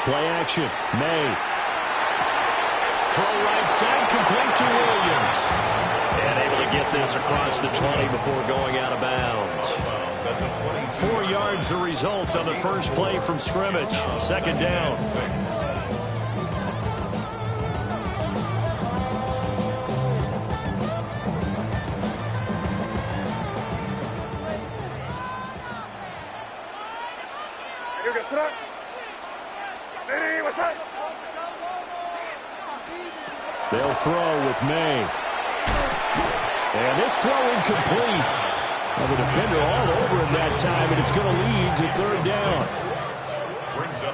Play action. May. Throw right side, complete to Williams. And able to get this across the 20 before going out of bounds. 4 yards the result on the first play from scrimmage. Second down. They'll throw with May. And this throw incomplete. Well, the defender all over him that time, and it's going to lead to third down.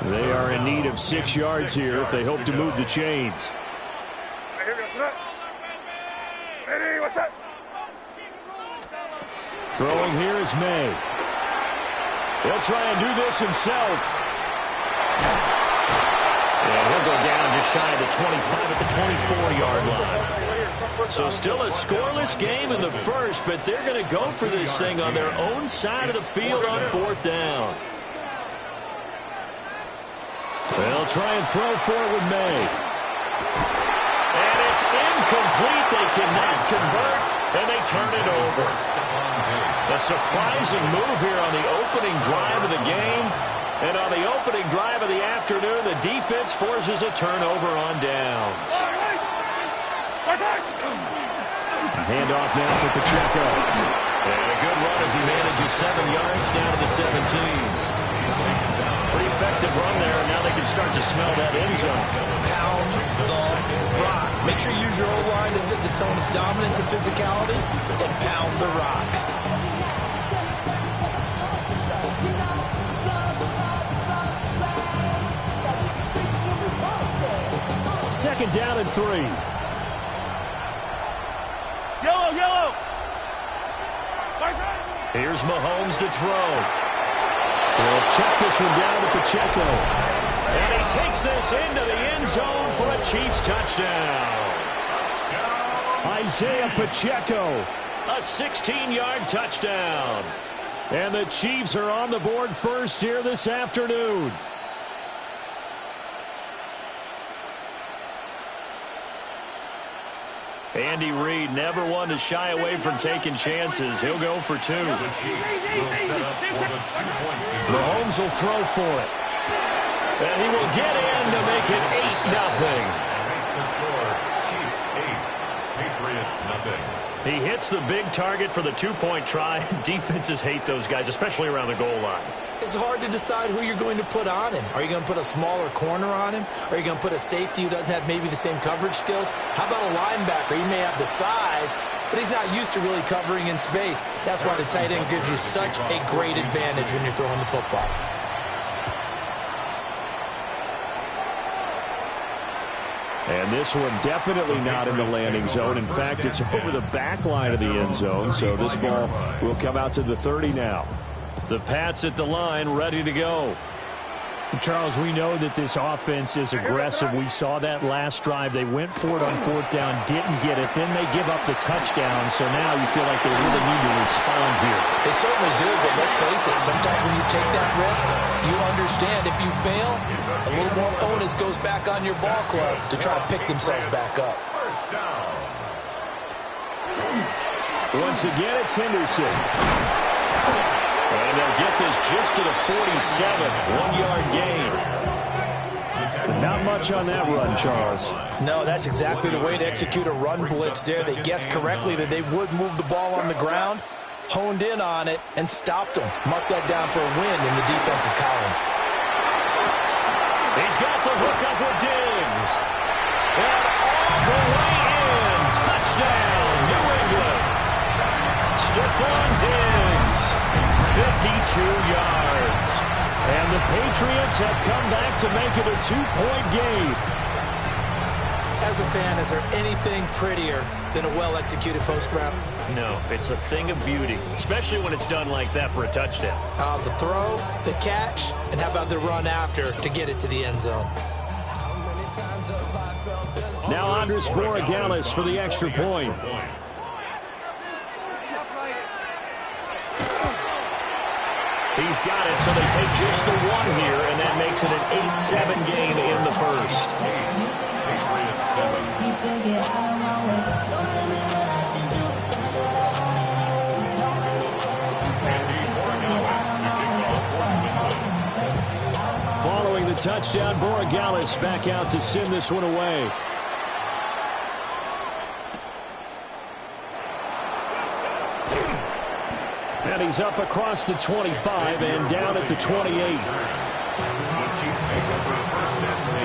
They are in need of 6 yards here if they hope to move the chains. Throwing here is May. He'll try and do this himself. And he'll go down just shy of the 25 at the 24-yard line. So still a scoreless game in the first, but they're going to go for this thing on their own side of the field on fourth down. They'll try and throw for it with May. And it's incomplete. They cannot convert, and they turn it over. A surprising move here on the opening drive of the game. And on the opening drive of the afternoon, the defense forces a turnover on downs. A handoff now for Pacheco. And a good run as he manages 7 yards down to the 17. Pretty effective run there, and now they can start to smell that end zone. Pound the rock. Make sure you use your O-line to set the tone of dominance and physicality, and pound the rock. Second down and 3. Yellow. Here's Mahomes to throw. He'll check this one down to Pacheco. And he takes this into the end zone for a Chiefs touchdown. Isaiah Pacheco, a 16-yard touchdown. And the Chiefs are on the board first here this afternoon. Andy Reid never one to shy away from taking chances. He'll go for 2. Mahomes will throw for it. And he will get in to make it 8-0. He hits the big target for the 2-point try. Defenses hate those guys, especially around the goal line. It's hard to decide who you're going to put on him. Are you going to put a smaller corner on him? Or are you going to put a safety who doesn't have maybe the same coverage skills? How about a linebacker? He may have the size, but he's not used to really covering in space. That's why the tight end gives you such a great advantage when you're throwing the football. And this one definitely not in the landing zone. In fact, it's over the back line of the end zone, so this ball will come out to the 30 now. The Pats at the line, ready to go. Charles, we know that this offense is aggressive. We saw that last drive. They went for it on fourth down, didn't get it. Then they give up the touchdown. So now you feel like they really need to respond here. They certainly do, but let's face it. Sometimes when you take that risk, you understand if you fail, a little more onus goes back on your ball club to try to pick themselves back up. Once again, it's Henderson. And they'll get this just to the 47, 1-yard gain. Not much on that run, Charles. No, that's exactly the way to execute a run blitz there. They guessed correctly that they would move the ball on the ground, honed in on it, and stopped them. Mark that down for a win in the defense's column. He's got the hook up with Diggs. And all the way in. Touchdown, New England. Stephon Diggs. 52 yards. And the Patriots have come back to make it a 2-point game. As a fan, is there anything prettier than a well-executed post route? No, it's a thing of beauty, especially when it's done like that for a touchdown. The throw, the catch, and how about the run after to get it to the end zone? Now Andres Borregales for the extra point. He's got it, so they take just the one here, and that makes it an 8-7 game in the first. Following the touchdown, Borregales back out to send this one away. And he's up across the 25 and down at the 28. The Chiefs take over the first and 10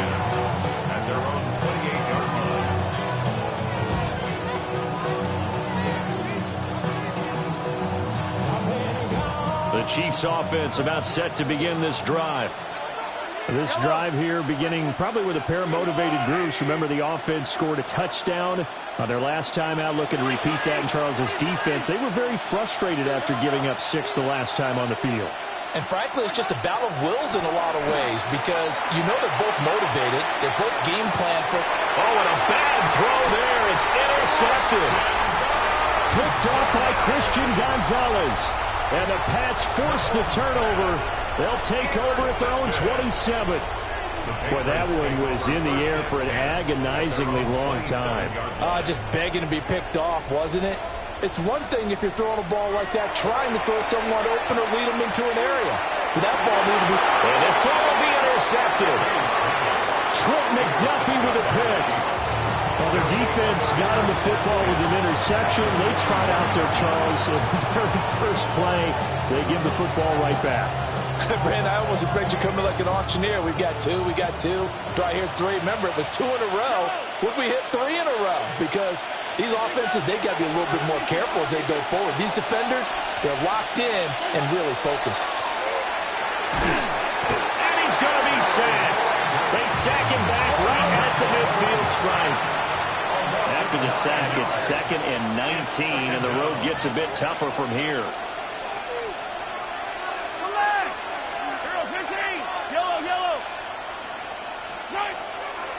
at their own 28-yard line. The Chiefs offense about set to begin this drive. This drive here beginning probably with a pair of motivated groups. Remember, the offense scored a touchdown on their last time out. Looking to repeat that in Charles's defense. They were very frustrated after giving up 6 the last time on the field. And frankly, it's just a battle of wills in a lot of ways because you know they're both motivated. They're both game plan for... Oh, and a bad throw there. It's intercepted. Picked off by Christian Gonzalez. And the Pats force the turnover. They'll take over at their own 27. Boy, that one was in the air for an agonizingly long time. Just begging to be picked off, wasn't it? It's one thing if you're throwing a ball like that, trying to throw someone open or lead them into an area. But that ball needed to be... And this throw will be intercepted. Trent McDuffie with a pick. Well, their defense got him the football with an interception. They trot out there, Charles. In the very first play, they give the football right back. Brand, I almost expect you coming like an auctioneer. We got two. Do I hear 3? Remember, it was 2 in a row. Would we hit 3 in a row? Because these offenses, they got to be a little bit more careful as they go forward. These defenders, they're locked in and really focused. And he's going to be sacked. They sack him back right at the midfield stripe. After the sack, it's 2nd and 19, and the road gets a bit tougher from here.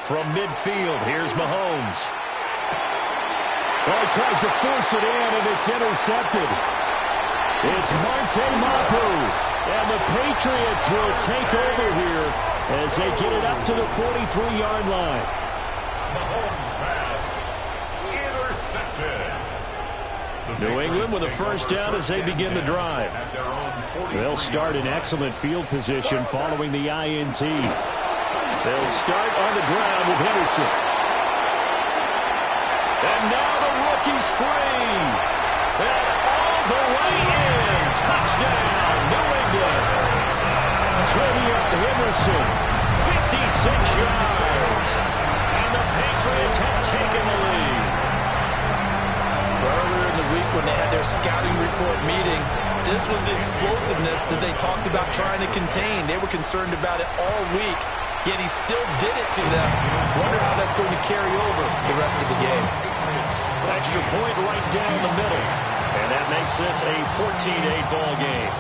From midfield, here's Mahomes. Well, he tries to force it in, and it's intercepted. It's Marte Mapu, and the Patriots will take over here as they get it up to the 43-yard line. Mahomes pass intercepted. New England with a first down as they begin the drive. They'll start in excellent field position following the INT. They'll start on the ground with Henderson. And now the rookie's free. And all the way in. Touchdown, New England. Trevion Henderson, 56 yards. And the Patriots have taken the lead. Earlier in the week when they had their scouting report meeting, this was the explosiveness that they talked about trying to contain. They were concerned about it all week. Yet he still did it to them. Wonder how that's going to carry over the rest of the game. Extra point right down the middle. And that makes this a 14-8 ball game.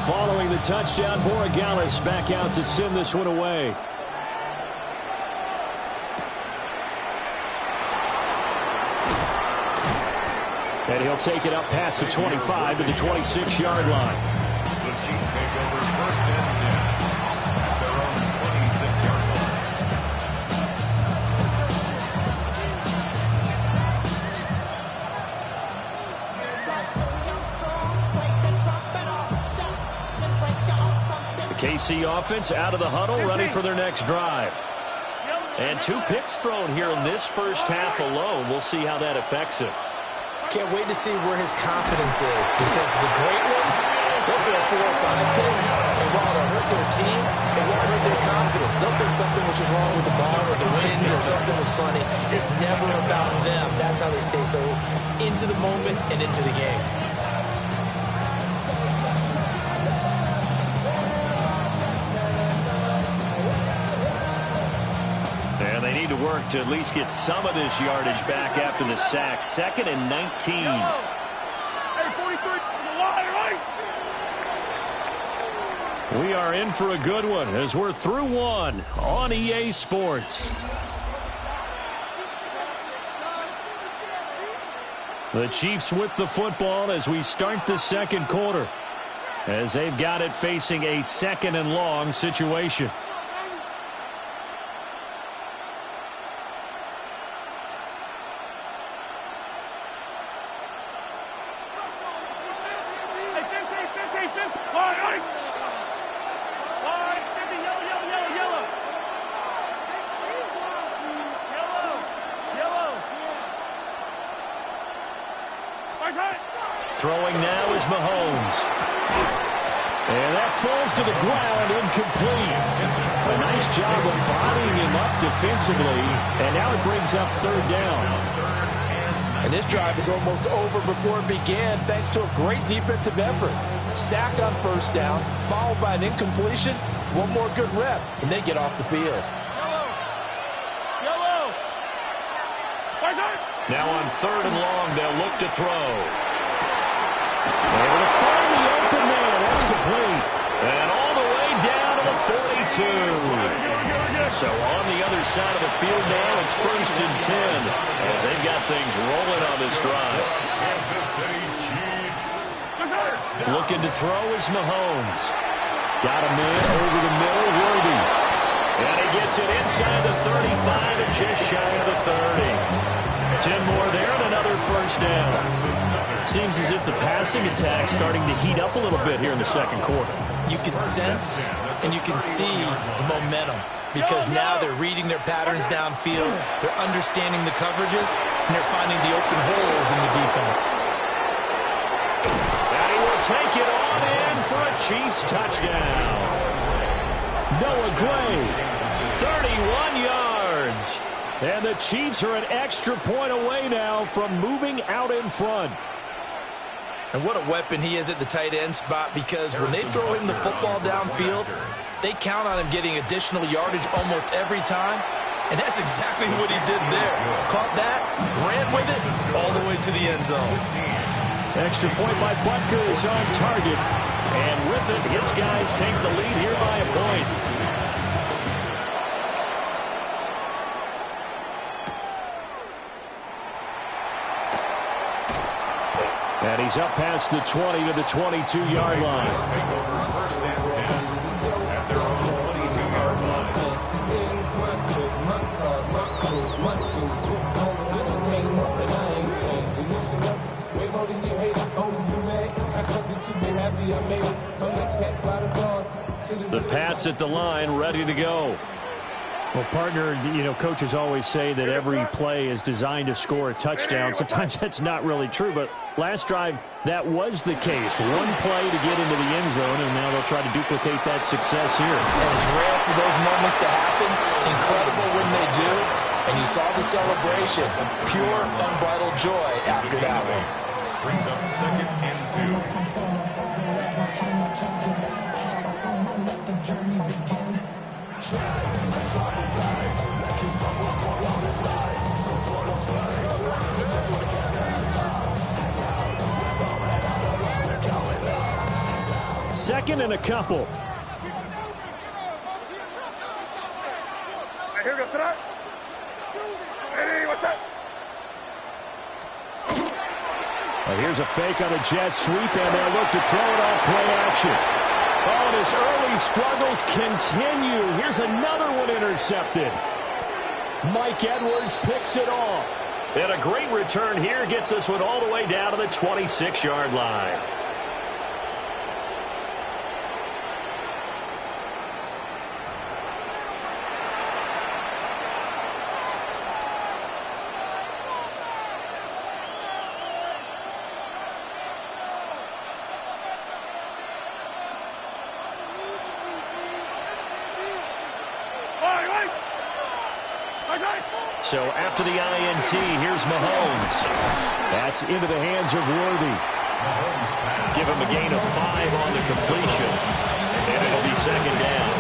Following the touchdown, Borregales back out to send this one away. And he'll take it up past the 25 to the 26-yard line. The Chiefs take over first and 10 at their own 26-yard line. The KC offense out of the huddle, ready for their next drive. And 2 picks thrown here in this first half alone. We'll see how that affects him. Can't wait to see where his confidence is, because the great ones, they'll throw 4 or 5 picks, and while it'll hurt their team, it won't hurt their confidence. They'll think something which is wrong with the ball or the wind or something was funny. It's never about them. That's how they stay so into the moment and into the game. they need to work to at least get some of this yardage back after the sack. 2nd and 19. Hey, 43 on the line, right? We are in for a good one as we're through one on EA Sports. The Chiefs with the football as we start the second quarter, as they've got it facing a 2nd and long situation. Throwing now is Mahomes. And that falls to the ground, incomplete. A nice job of bodying him up defensively, and now it brings up 3rd down. And this drive is almost over before it began, thanks to a great defensive effort. Sack on 1st down, followed by an incompletion. One more good rep, and they get off the field. Now on 3rd and long, they'll look to throw. Able to find the open man. That's complete. And all the way down to the 42. So on the other side of the field now, it's 1st and 10 as they've got things rolling on this drive. Kansas City Chiefs. Looking to throw is Mahomes. Got a man over the middle, Worthy. And he gets it inside the 35 and just shy of the 30. 10 more there and another 1st down. Seems as if the passing attack's starting to heat up a little bit here in the second quarter. You can sense and you can see the momentum because now they're reading their patterns downfield, they're understanding the coverages, and they're finding the open holes in the defense. And he will take it on in for a Chiefs touchdown. Noah Gray, 31 yards. And the Chiefs are an extra point away now from moving out in front. And what a weapon he is at the tight end spot, because when they throw him the football downfield, they count on him getting additional yardage almost every time. And that's exactly what he did there. Caught that, ran with it, all the way to the end zone. Extra point by Butker is on target. And with it, his guys take the lead here by a point. And he's up past the 20 to the 22-yard line. Take over 1st and 10 at their own 22-yard line. The Pats at the line, ready to go. Well, partner, you know, coaches always say that every play is designed to score a touchdown. Sometimes that's not really true, but last drive, that was the case. One play to get into the end zone, and now they'll try to duplicate that success here. And it's rare for those moments to happen. Incredible when they do. And you saw the celebration. Pure, unbridled joy after that one. Brings up 2nd and 2. 2nd and a couple. Here we go, sit up. Hey, what's up? Well, here's a fake on a jet sweep, and they'll look to throw it off play action. Oh, and his early struggles continue. Here's another one intercepted. Mike Edwards picks it off. And a great return here gets this one all the way down to the 26-yard line. So after the INT, here's Mahomes. That's into the hands of Worthy. Give him a gain of 5 on the completion. And it'll be 2nd down.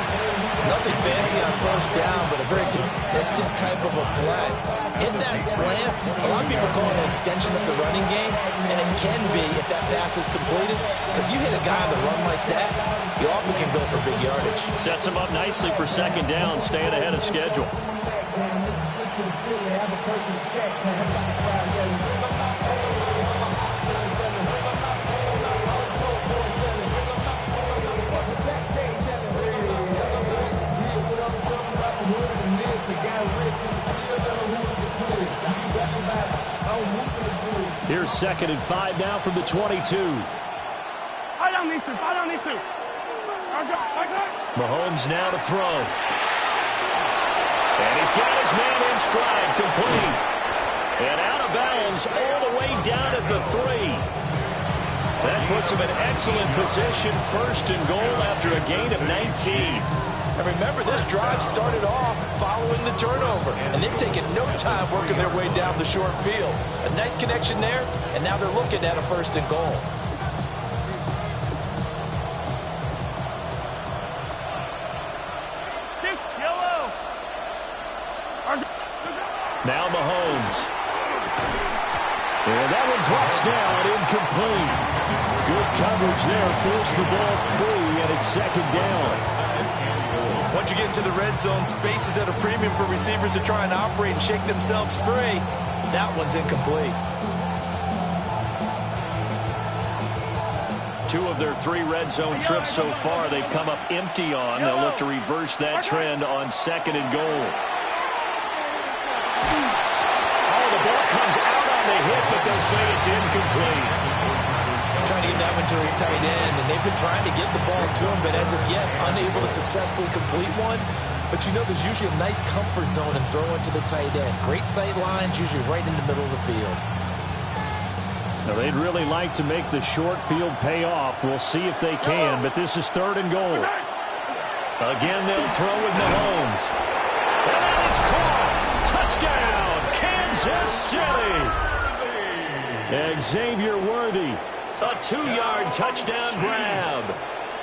Nothing fancy on first down, but a very consistent type of a play. Hit that slant. A lot of people call it an extension of the running game, and it can be if that pass is completed, because you hit a guy on the run like that, you often can go for big yardage. Sets him up nicely for second down, staying ahead of schedule. Here's 2nd and 5 now from the 22. Fight on these two. Fight on these two. Mahomes now to throw. And he's got his man in stride, complete. And out of bounds all the way down at the 3. That puts him in excellent position, 1st and goal after a gain of 19. And remember, this drive started off following the turnover, and they've taken no time working their way down the short field. A nice connection there, and now they're looking at a 1st and goal. Now Mahomes. And that one drops down, incomplete. Good coverage there, forced the ball free, and it's 2nd down. Once you get into the red zone, space is at a premium for receivers to try and operate and shake themselves free. That one's incomplete. 2 of their 3 red zone trips so far they've come up empty on. They'll look to reverse that trend on 2nd and goal. Oh, the ball comes out on the hit, but they'll say it's incomplete. Trying to get that one to his tight end, and they've been trying to get the ball to him, but as of yet, unable to successfully complete one. But you know there's usually a nice comfort zone in throwing to the tight end. Great sight lines, usually right in the middle of the field. Now, they'd really like to make the short field pay off. We'll see if they can, but this is 3rd and goal. Again, they'll throw with Mahomes. And that is caught. Touchdown, Kansas City. Xavier Worthy. A 2-yard touchdown grab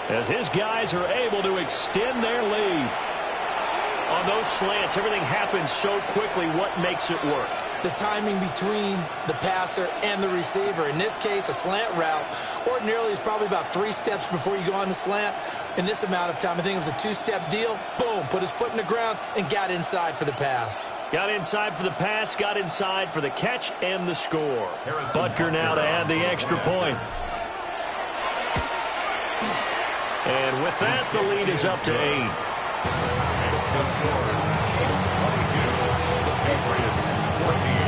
as his guys are able to extend their lead. On those slants, everything happens so quickly. What makes it work? The timing between the passer and the receiver. In this case, a slant route ordinarily is probably about 3 steps before you go on the slant. In this amount of time, I think it was a 2-step deal. Boom, put his foot in the ground and got inside for the pass. Got inside for the pass, got inside for the catch and the score. Butker now to add the extra point. And with that, the lead is up to 8. It's the score. Chiefs 22, Patriots 14.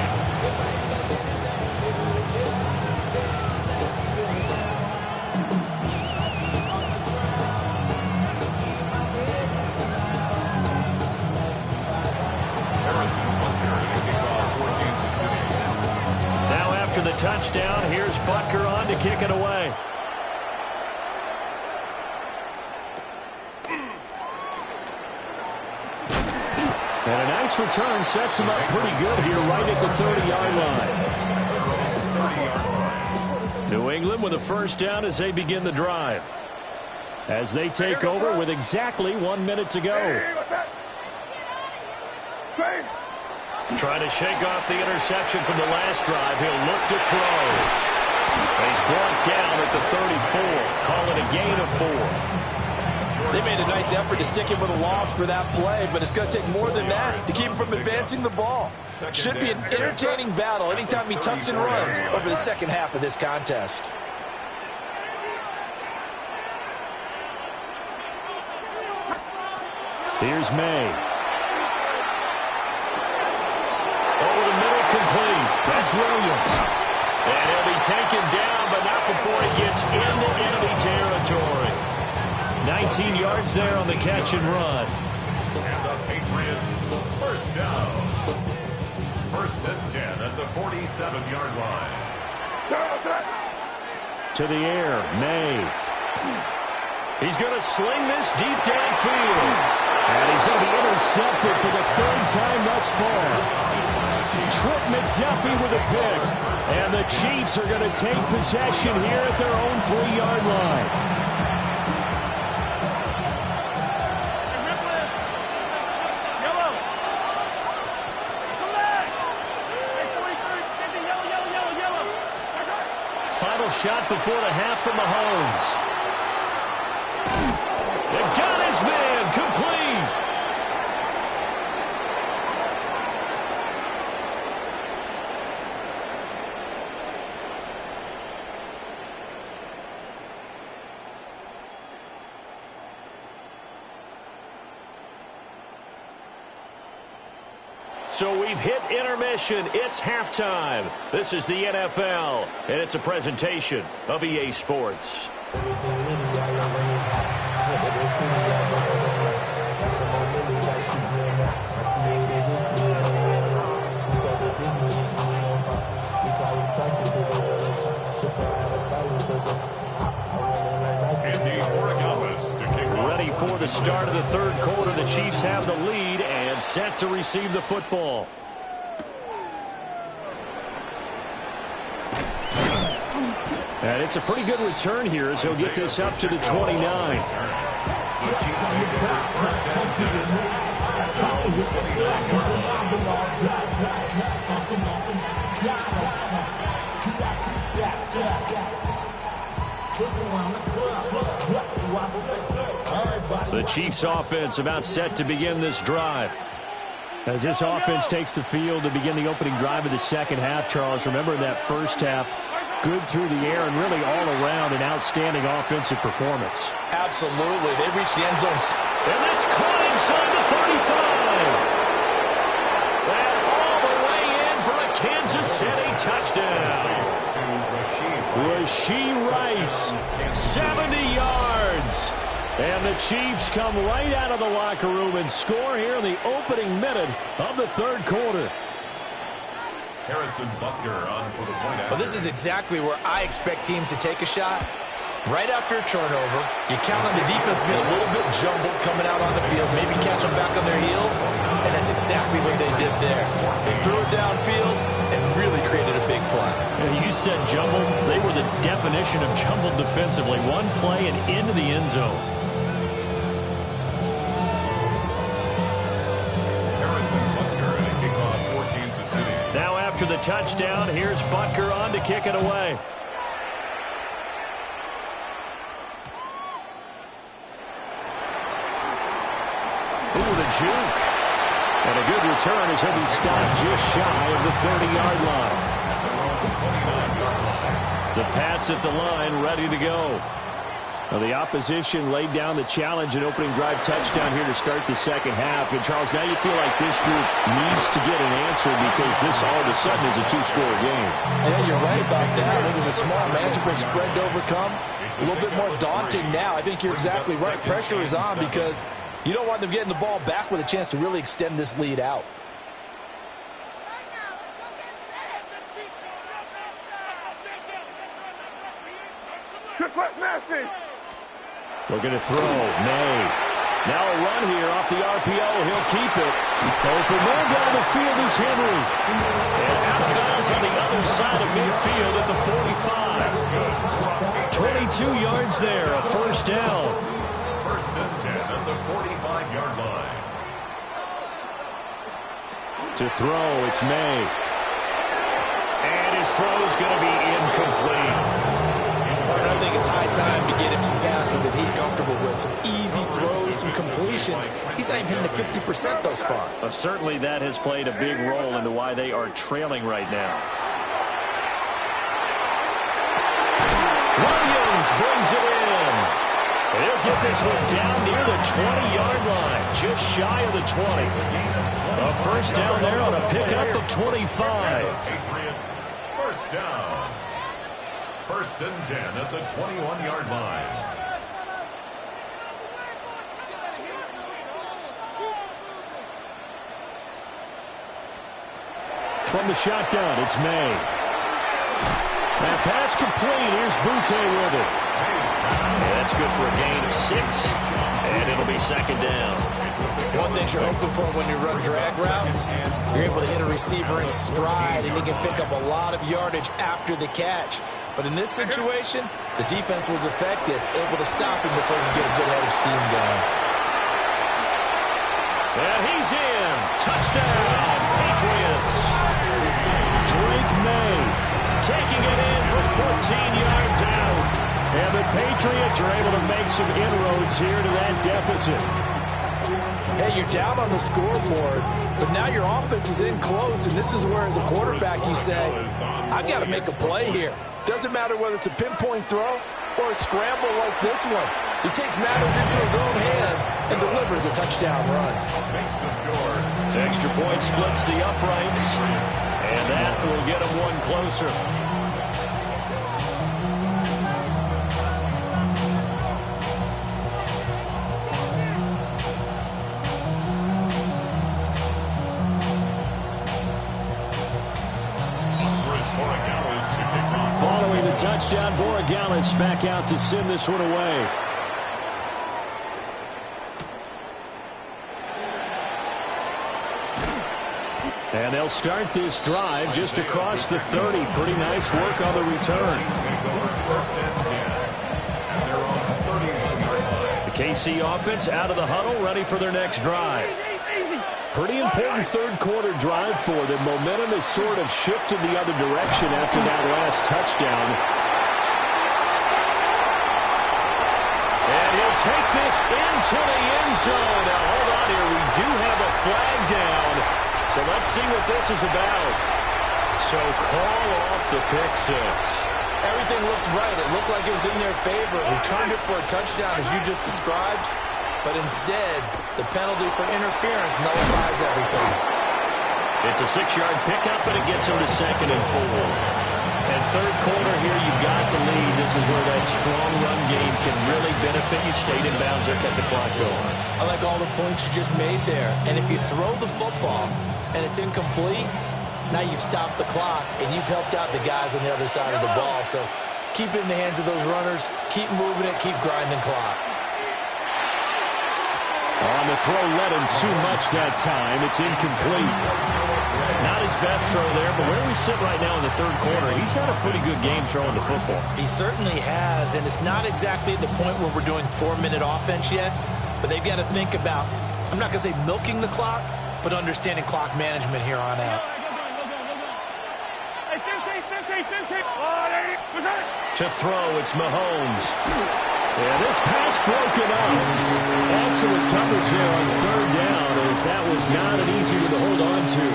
Now after the touchdown, here's Butker on to kick it away. And a nice return sets him up pretty good here right at the 30-yard line. New England with a 1st down as they begin the drive. As they take over with exactly 1 minute to go. Trying to shake off the interception from the last drive. He'll look to throw. He's brought down at the 34. Call it a gain of 4. They made a nice effort to stick him with a loss for that play, but it's going to take more than that to keep him from advancing the ball. Should be an entertaining battle anytime he tucks and runs over the second half of this contest. Here's May. Over the middle, complete. That's Williams. And he'll be taken down, but not before he gets into enemy territory. 19 yards there on the catch and run. And the Patriots, 1st down. 1st and 10 at the 47-yard line. To the air, May. He's going to sling this deep downfield. And he's going to be intercepted for the 3rd time thus far. Trent McDuffie with a pick. And the Chiefs are going to take possession here at their own 3-yard line. shot before the half from Mahomes. It got his man complete. So we've hit intermission. It's halftime. This is the NFL, and it's a presentation of EA Sports. Ready for the start of the third quarter. The Chiefs have the lead and set to receive the football. And it's a pretty good return here as he'll get this up to the 29. The Chiefs offense about set to begin this drive. As this offense takes the field to begin the opening drive of the second half, Charles, remember that first half, good through the air and really all around an outstanding offensive performance. Absolutely. They reached the end zone. And that's caught inside the 35. And all the way in for a Kansas City touchdown. Rashee Rice, 70 yards. And the Chiefs come right out of the locker room and score here in the opening minute of the third quarter. Harrison Butker on for the point. Well, this is exactly where I expect teams to take a shot. Right after a turnover, you count on the defense being a little bit jumbled coming out on the field, maybe catch them back on their heels, and that's exactly what they did there. They threw it downfield and really created a big play. You said jumbled. They were the definition of jumbled defensively. One play and into the end zone. Harrison Butker and a kickoff for Kansas City. Now after the touchdown, here's Butker on to kick it away. Ooh, the juke. And a good return as he'll be stopped just shy of the 30-yard line. The Pats at the line ready to go. Well, the opposition laid down the challenge and opening drive touchdown here to start the second half. And, Charles, now you feel like this group needs to get an answer because this all of a sudden is a two-score game. Yeah, you're right about that. I think it's a small, manageable spread to overcome. A little bit more daunting now. I think you're exactly right. Pressure is on because you don't want them getting the ball back with a chance to really extend this lead out. Good flat, nasty. Looking to throw. May. Now a run here off the RPO. He'll keep it. Open man down the field is Henry. And out of bounds on the other side of midfield at the 45. 22 yards there. A first down. First and 10 at the 45-yard line. To throw, it's May. And his throw's going to be incomplete. I think it's high time to get him some passes that he's comfortable with. Some easy throws, some completions. He's not even hitting the 50% thus far. But certainly that has played a big role into why they are trailing right now. Williams brings it in. He'll get this one down near the 20-yard line, just shy of the 20. A first down there on a pickup of 25. Patriots, first down. First and 10 at the 21-yard line. From the shotgun, it's May. And pass complete. Here's Butte with it. And that's good for a gain of 6. And it'll be second down. One thing you're hoping for when you run drag routes, you're able to hit a receiver in stride, and he can pick up a lot of yardage after the catch. But in this situation, the defense was effective, able to stop him before he get a good head of steam going. And he's in. Touchdown, Patriots. Drake May. taking it in from 14 yards out. And the Patriots are able to make some inroads here to that deficit. Hey, you're down on the scoreboard, but now your offense is in close, and this is where, as a quarterback, you say, I've got to make a play here. Doesn't matter whether it's a pinpoint throw or a scramble like this one. He takes matters into his own hands and delivers a touchdown run. Makes the score. The extra point splits the uprights, and that will get him one closer. Following the touchdown, Borregales back out to send this one away. And they'll start this drive just across the 30. Pretty nice work on the return. The KC offense out of the huddle, ready for their next drive. Pretty important third quarter drive for them. Momentum has sort of shifted the other direction after that last touchdown. And he'll take this into the end zone. Now hold on here. We do have a flag down. So let's see what this is about. So call off the pick six. Everything looked right. It looked like it was in their favor. Returned it for a touchdown, as you just described. But instead, the penalty for interference nullifies everything. It's a 6-yard pickup, and it gets him to 2nd and 4. And third quarter here, you've got to lead. This is where that strong run game can really benefit you. Stayed in bounds there, kept the clock going. I like all the points you just made there. And if you throw the football and it's incomplete, now you've stopped the clock, and you've helped out the guys on the other side of the ball. So keep it in the hands of those runners. Keep moving it. Keep grinding clock. On the throw, led him too much that time. It's incomplete. Not his best throw there, but where we sit right now in the third quarter, he's had a pretty good game throwing the football. He certainly has, and it's not exactly at the point where we're doing 4-minute offense yet, but they've got to think about, I'm not going to say milking the clock, but understanding clock management here on out. To throw, it's Mahomes. Yeah, this pass broken up. Excellent coverage there on third down, as that was not an easy one to hold on to.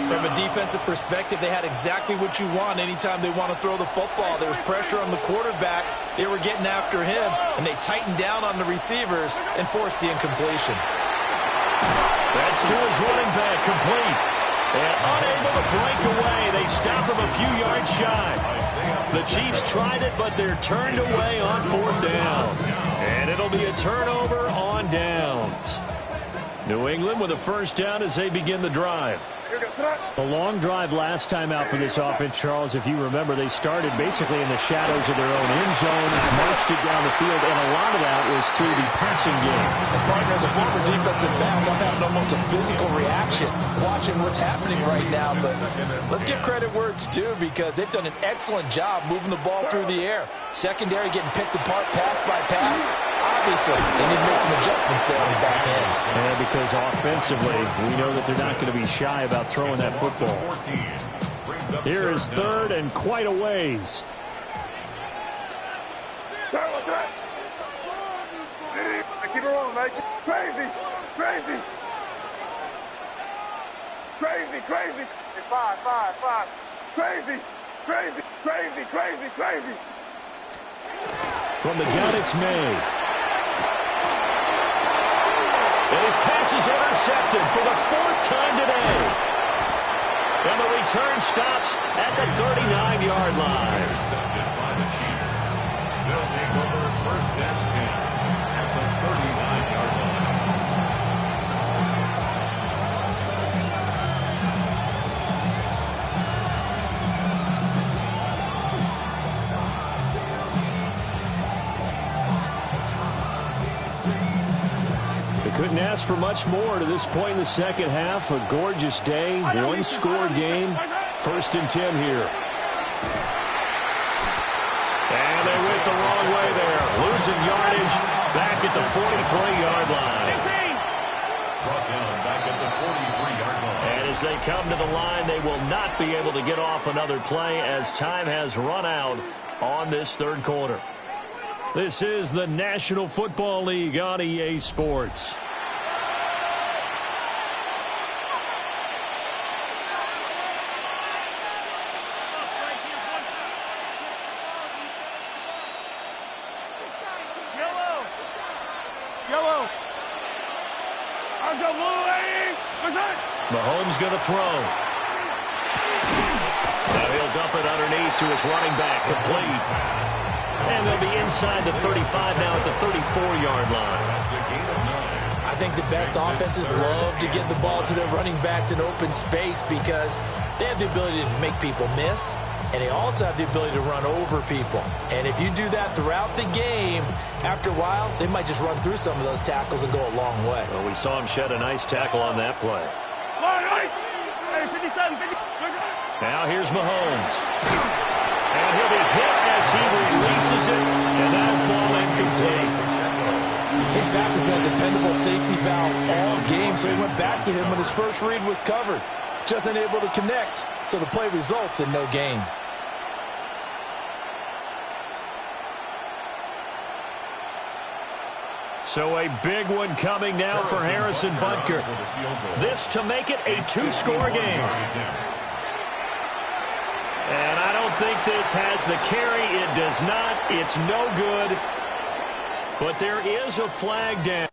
From a defensive perspective, they had exactly what you want anytime they want to throw the football. There was pressure on the quarterback. They were getting after him, and they tightened down on the receivers and forced the incompletion. That's to his running back, complete. And unable to break away. They stop him a few yards shy. The Chiefs tried it, but they're turned away on fourth down. And it'll be a turnover on downs. New England with a first down as they begin the drive. A long drive last time out for this offense, Charles. If you remember, they started basically in the shadows of their own end zone, marched it down the field, and a lot of that was through the passing game. And partner, as a former defensive back, I'm having almost a physical reaction watching what's happening right now. But let's give credit where it's due, because they've done an excellent job moving the ball through the air. Secondary getting picked apart pass by pass. Obviously, they need to make some adjustments there on the back end. And because offensively, we know that they're not going to be shy about throwing that football. Here is third and quite a ways. Keep it rolling, Mike. Crazy. Five. Crazy. From the gun, it's made. And his pass is intercepted for the 4th time today. And the return stops at the 39-yard line. Intercepted by the Chiefs. They'll take over first and 10 at the 39-yard line. Couldn't ask for much more to this point in the second half. A gorgeous day, one-score game. First and 10 here. And they went the wrong way there. Losing yardage back at the 43-yard line. Brought down back at the 43-yard line. And As they come to the line, they will not be able to get off another play as time has run out on this third quarter. This is the National Football League on EA Sports. Mahomes going to throw. Now he'll dump it underneath to his running back, complete. And they'll be inside the 35 now at the 34-yard line. I think the best offenses love to get the ball to their running backs in open space because they have the ability to make people miss, and they also have the ability to run over people. And if you do that throughout the game, after a while, they might just run through some of those tackles and go a long way. Well, we saw him shed a nice tackle on that play. Now here's Mahomes. And he'll be hit as he releases it, and that'll fall incomplete. His back has been a dependable safety valve all game, so he went back to him when his first read was covered. Just unable to connect, so the play results in no gain. So a big one coming now for Harrison Butker. This to make it a two-score game. And I don't think this has the carry. It does not. It's no good. But there is a flag down.